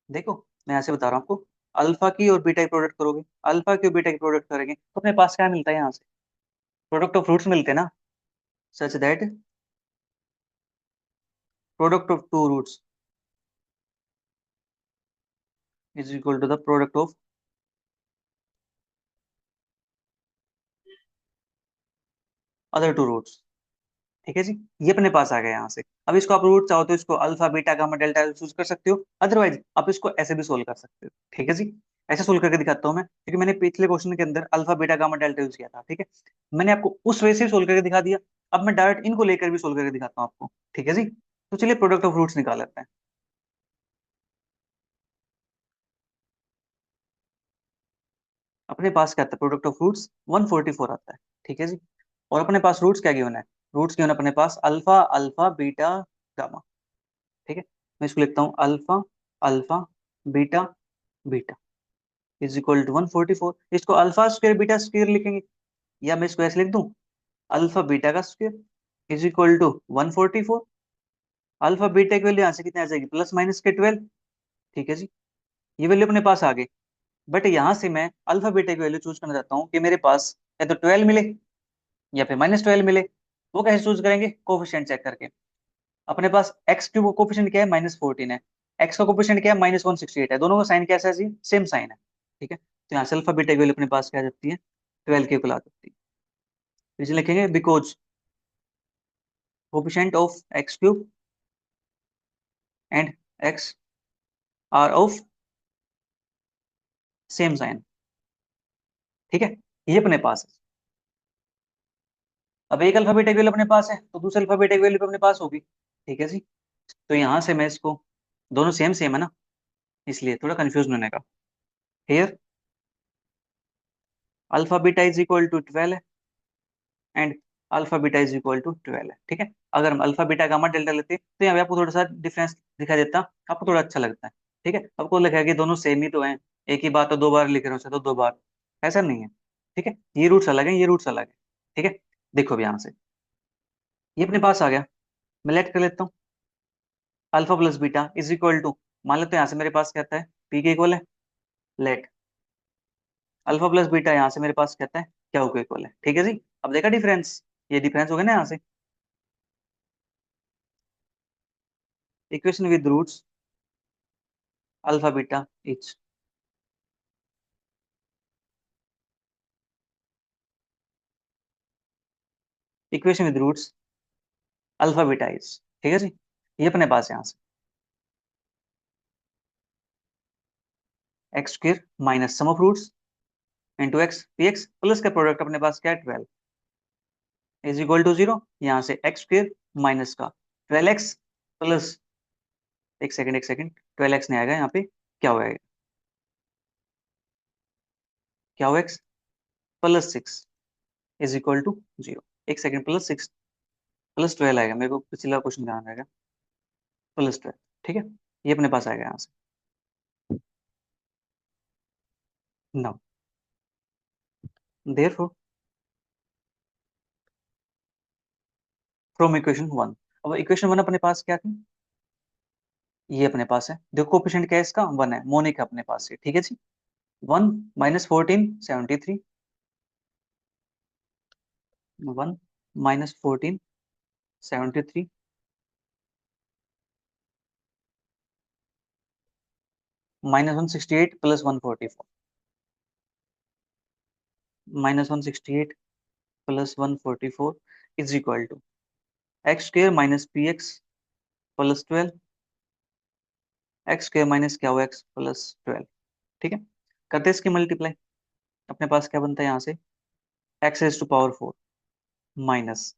देखो मैं ऐसे बता रहा हूँ आपको, अल्फा की और बीटा की प्रोडक्ट करोगे, अल्फा की और बीटा की प्रोडक्ट करेंगे तो अपने पास क्या मिलता है यहाँ से, प्रोडक्ट ऑफ रूट्स मिलते हैं ना, such that product of two roots is equal to the product of other two roots. ठीक है जी, ये अपने पास आ गया यहाँ से। अब इसको आप रूट चाहो तो इसको alpha beta gamma delta use कर सकते हो, अदरवाइज आप इसको ऐसे भी सोल्व कर सकते हो। ठीक है जी, ऐसे सोल्व करके दिखाता हूँ मैं, क्योंकि मैंने पिछले क्वेश्चन के अंदर alpha beta gamma delta use किया था। ठीक है, मैंने आपको उस वे से सोल्व करके दिखा दिया। अब मैं डायरेक्ट इनको लेकर भी सोल्व करके दिखाता हूँ आपको, ठीक है जी। तो चलिए प्रोडक्ट ऑफ रूट्स निकाल लेते हैं। अपने पास क्या आता है, प्रोडक्ट ऑफ रूट्स 144 आता है, ठीक है जी। और अपने पास रूट्स क्या गिवन है, रूट्स गिवन अपने पास अल्फा अल्फा बीटा गामा, ठीक है। मैं इसको लिखता हूँ alpha alpha beta beta is equal to 144। इसको अल्फा स्क्वायर बीटा स्क्वायर लिखेंगे, या मैं इसको ऐसे लिख दूं, अल्फा बीटा का square is equal to 144। Alpha beta की वैल्यू यहाँ से कितनी आ जाएगी, प्लस माइनस के 12, ठीक है जी। ये वैल्यू अपने पास आ गई। बट यहाँ से मैं अल्फा बीटा की वैल्यू चूज करना चाहता हूँ कि मेरे पास या तो 12 मिले या फिर -12 मिले। वो कैसे चूज करेंगे, कोफिशिएंट चेक करके। अपने पास एक्स क्यूब का कोफिशिएंट क्या है, -14 है। एक्स का कोफिशिएंट क्या है, -168 है। दोनों का साइन कैसा है जी, सेम साइन है, ठीक है। तो यहाँ से अल्फा बीटा की वैल्यू अपने पास क्या आ जाती है, 12 के इक्वल आ जाती है। तो इसे लिखेंगे because coefficient of x cube and x are of same sign, ठीक है। ये अपने पास है। अब एक अल्फा बीटा की वैल्यू अपने पास है, तो दूसरे अल्फा बीटा की वैल्यू अपने पास होगी, ठीक है जी। तो यहां से मैं इसको, दोनों सेम सेम है ना, इसलिए थोड़ा कंफ्यूज होने का। Here alpha beta is equal to 12 and alpha beta is equal to 12 है, ठीक है। अगर हम अल्फा बीटा गामा डेल्टा लेते तो यहाँ पे आपको थोड़ा सा डिफरेंस दिखा देता, आपको थोड़ा अच्छा लगता है, ठीक है। आपको लगा कि दोनों सेम ही तो हैं, एक ही बात तो दो बार लिख रहे हो तो दो बार, ऐसा नहीं है, ठीक है। ये रूट्स अलग है, ये रूट्स अलग है, ठीक है। देखो भी यहाँ से ये अपने पास आ गया। मैं लेट कर लेता हूँ, alpha plus beta is equal to, मान लेते हैं यहाँ से मेरे पास कहता है पी के इक्वल है, लेट अल्फा प्लस बीटा यहाँ से मेरे पास कहता है क्या के इक्वल है, ठीक है जी। अब देखा डिफरेंस, ये डिफरेंस हो गया ना यहाँ से। Equation with roots alpha beta each, equation with roots alpha beta each, ठीक है जी। ये अपने पास है यहाँ से x square minus sum of roots into x p x plus का प्रोडक्ट अपने पास क्या है 12 इज इक्वल टू 0। यहाँ से एक्स स्क्र माइनस का 12x प्लस, एक सेकंड 12x नहीं आएगा यहाँ पे, क्या होगा, क्या हो x plus 6 is equal to 0। एक सेकंड, प्लस 6 प्लस 12 आएगा, मेरे को पिछला क्वेश्चन ध्यान रहेगा, +12, ठीक है। ये अपने पास आएगा यहाँ से। नाउ देयरफॉर फ्रॉम इक्वेशन 1, अब इक्वेशन 1 अपने पास क्या थी, ये अपने पास है। देखो कोएफिशिएंट क्या है इसका, 1 है, मोनिक है अपने पास से, ठीक है जी। 1 -14 73, 1 -14 73 -168 plus 144, -168 plus 144 is equal to x square minus p x plus 12, x square minus क्या हुआ एक्स प्लस 12, ठीक है। करते हैं इसकी मल्टीप्लाई, अपने पास क्या बनता है यहाँ से, x raise to power 4 minus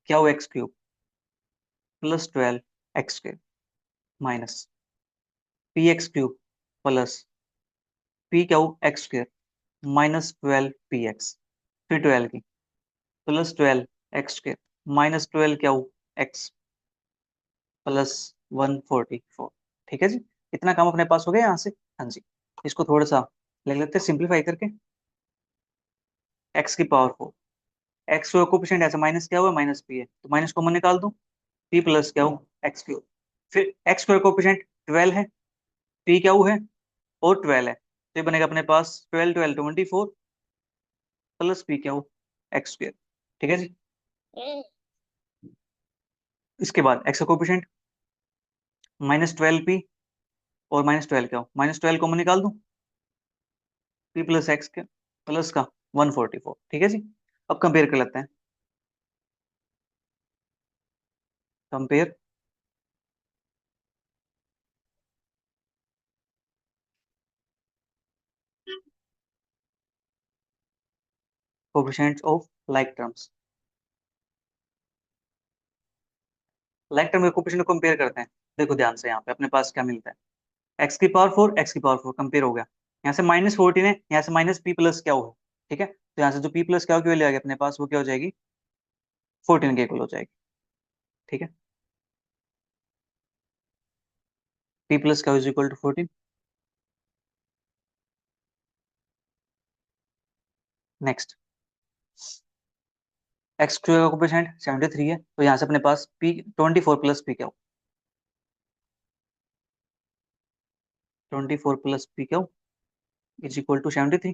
क्या हुआ x cube plus 12 x square minus p x cube plus p क्या हो एक्स स्क्र -12 पी एक्स, फिर 12 की प्लस 12 एक्स स्क्र -12 क्या हो एक्स प्लस 144, ठीक है जी। इतना काम अपने पास हो गया यहाँ से। हाँ जी, इसको थोड़ा सा लिख लेते हैं सिंप्लीफाई करके, एक्स की पावर 4, एक्स कोएफिशिएंट ऐसा माइनस क्या हुआ माइनस पी है, तो माइनस कॉमन निकाल दूं, पी प्लस क्या हो एक्स क्यूब, फिर एक्स स्क्वायर कोएफिशिएंट 12 है, पी क्या है और 12 है, तो ये बनेगा अपने पास 12 12 24 प्लस पी क्या हो एक्स स्क्वायर, ठीक है जी। इसके बाद एक्स का कोएफिशिएंट -12 पी और -12 क्या हो -12 कॉमन निकाल दूं, पी प्लस एक्स के प्लस का 144, ठीक है जी। अब कंपेयर कर लेते हैं, compare coefficients of like terms, like term coefficient को कंपेयर करते हैं। देखो ध्यान से, यहाँ पे अपने पास क्या मिलता है, x⁴ x⁴ कंपेयर हो गया। यहाँ से -14 है, यहाँ से माइनस पी प्लस क्या हो, ठीक है, तो यहाँ से जो पी प्लस क्या की वैल्यू आएगी अपने पास, वो क्या हो जाएगी, 14 के इक्वल हो जाएगी। ठीक है, पी प्लस क्या is equal to 14। Next, x² का कोएफिशिएंट 73 है, तो यहाँ से अपने पास पी 24 प्लस पी क्या हो, 24 प्लस पी क्या इज इक्वल टू 73।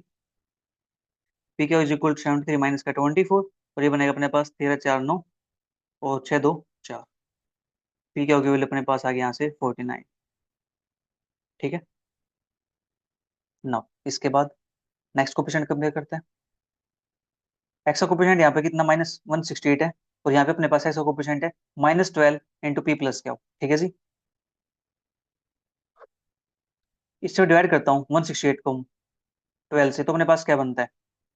पी क्या इज इक्वल टू 73 माइनस का 24, और ये बनेगा अपने पास 13 4 9 और 6 2 4। पी क्या होगी वैल्यू अपने पास आ गया यहाँ से 49। ठीक है, नाउ इसके बाद नेक्स्ट कोएफिशिएंट कंपेयर करते हैं। एक्स का कोएफिशिएंट यहाँ पे कितना -168 है, और यहाँ पे अपने पास एक्स का कोएफिशिएंट है -12 इंटू पी प्लस क्या हो। ठीक है जी, इससे डिवाइड करता हूँ 168 को 12 से, तो अपने पास क्या बनता है,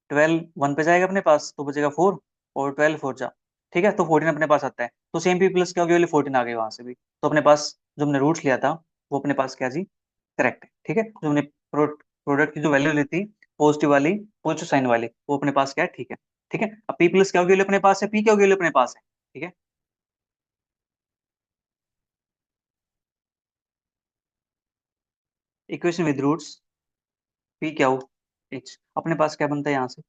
12 1 पे जाएगा अपने पास तो बचेगा 4, और 12 4 जा, ठीक है, तो 14 अपने पास आता है। तो सेम पी प्लस क्या होगी वैल्यू 14 आ गई वहां से भी, तो अपने पास जो हमने रूट्स लिया था वो अपने पास क्या जी, करेक्ट है। ठीक है, जो हमने प्रोडक्ट की जो वैल्यू ली थी, पॉजिटिव वाली, पॉजिटिव साइन वाली, वो अपने पास क्या है, ठीक है। ठीक है, अब पी प्लस क्या होगी वैल्यू अपने पास है, पी क्या होगी वैल्यू अपने पास है। ठीक है, इक्वेशन विद रूट्स पी क्या हो एच, अपने पास क्या बनता है यहाँ से,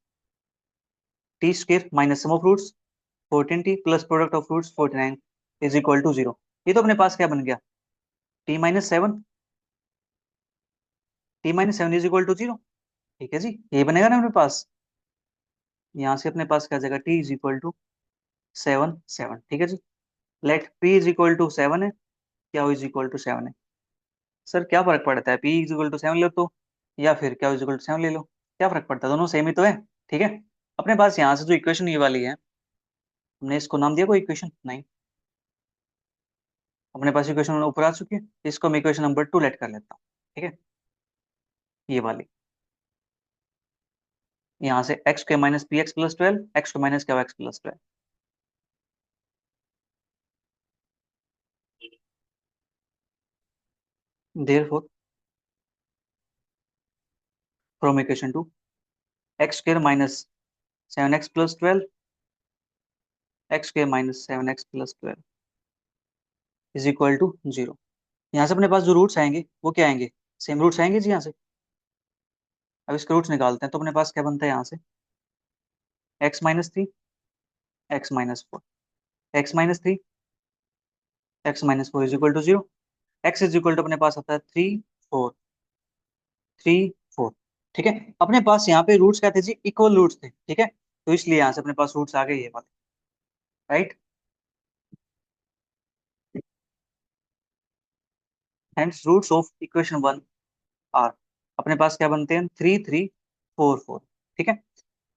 t square minus sum of roots 14t plus product of roots 49 is equal to 0। ये तो अपने पास क्या बन गया, t-7, t-7 is equal to 0। ठीक है जी, ये बनेगा ना अपने पास, यहाँ से अपने पास क्या आ जाएगा, t इज इक्वल टू 7 7। ठीक है जी, let p is equal to 7 है, क्या इज इक्वल टू 7 है। सर क्या फर्क पड़ता है, p इज इक्वल टू 7 लो तो, या फिर क्या इज इक्वल टू 7 ले लो, क्या फर्क पड़ता है, दोनों सेम ही तो है। ठीक है, अपने पास यहाँ से जो इक्वेशन ये वाली है, हमने इसको नाम दिया कोई इक्वेशन नहीं, अपने पास इक्वेशन ऊपर आ चुकी है, इसको मैं इक्वेशन नंबर 2 लेट कर लेता हूँ। ठीक है, ये वाली, यहाँ से x² minus p x plus 12, x² minus क्या x plus 12। Therefore from equation 2, x² minus 7x plus 12, x² minus 7x plus 12 is equal to 0। यहाँ से अपने पास जो रूट्स आएंगे वो क्या आएंगे, सेम रूट्स आएंगे जी यहाँ से। अब इसके रूट्स निकालते हैं, तो अपने पास क्या बनता है यहाँ से, x-3 x-4, x-3 x-4 is equal to 0। x is equal to अपने पास आता है 3 4 3 4। ठीक है, अपने पास यहाँ पे रूट्स क्या थे जी, इक्वल रूट्स थे। ठीक है, तो इसलिए यहाँ से अपने पास रूट्स आ गए ये वाले, right. Hence roots of equation 1 are, अपने पास क्या बनते हैं, 3 3 4 4। ठीक है,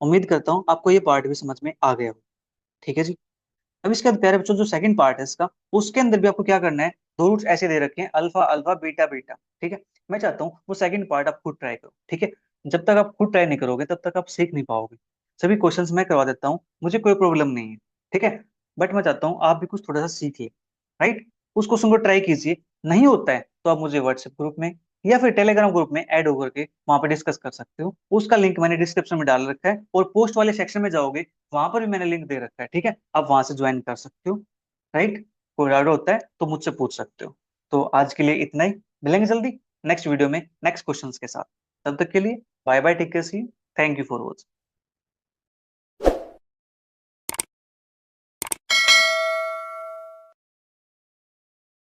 उम्मीद करता हूँ आपको ये पार्ट भी समझ में आ गया हो। ठीक है जी, अब इसके बाद प्यारे बच्चों जो सेकंड पार्ट है इसका, उसके अंदर भी आपको क्या करना है, दो रूट्स ऐसे दे रखे हैं, अल्फा अल्फा बीटा बीटा। ठीक है, मैं चाहता हूँ वो सेकंड पार्ट आप खुद ट्राई करो। ठीक है, जब तक आप खुद ट्राई नहीं करोगे तब तक आप सीख नहीं पाओगे। सभी क्वेश्चंस मैं करवा देता हूँ, मुझे कोई प्रॉब्लम नहीं है। ठीक है, बट मैं चाहता हूँ आप भी कुछ थोड़ा सा सीखिए, राइट। उस क्वेश्चन को ट्राई कीजिए, नहीं होता है तो आप मुझे व्हाट्सएप ग्रुप में या फिर टेलीग्राम ग्रुप में ऐड होकर के वहां पर डिस्कस कर सकते हो। उसका लिंक मैंने डिस्क्रिप्शन में डाल रखा है, और पोस्ट वाले सेक्शन में जाओगे वहां पर भी मैंने लिंक दे रखा है। ठीक है, आप वहां से ज्वाइन कर सकते हो, राइट। कोई डाउट होता है तो मुझसे पूछ सकते हो। तो आज के लिए इतना ही, मिलेंगे जल्दी नेक्स्ट वीडियो में नेक्स्ट क्वेश्चंस के साथ। तब तक के लिए bye bye, take care, see, thank you for watching.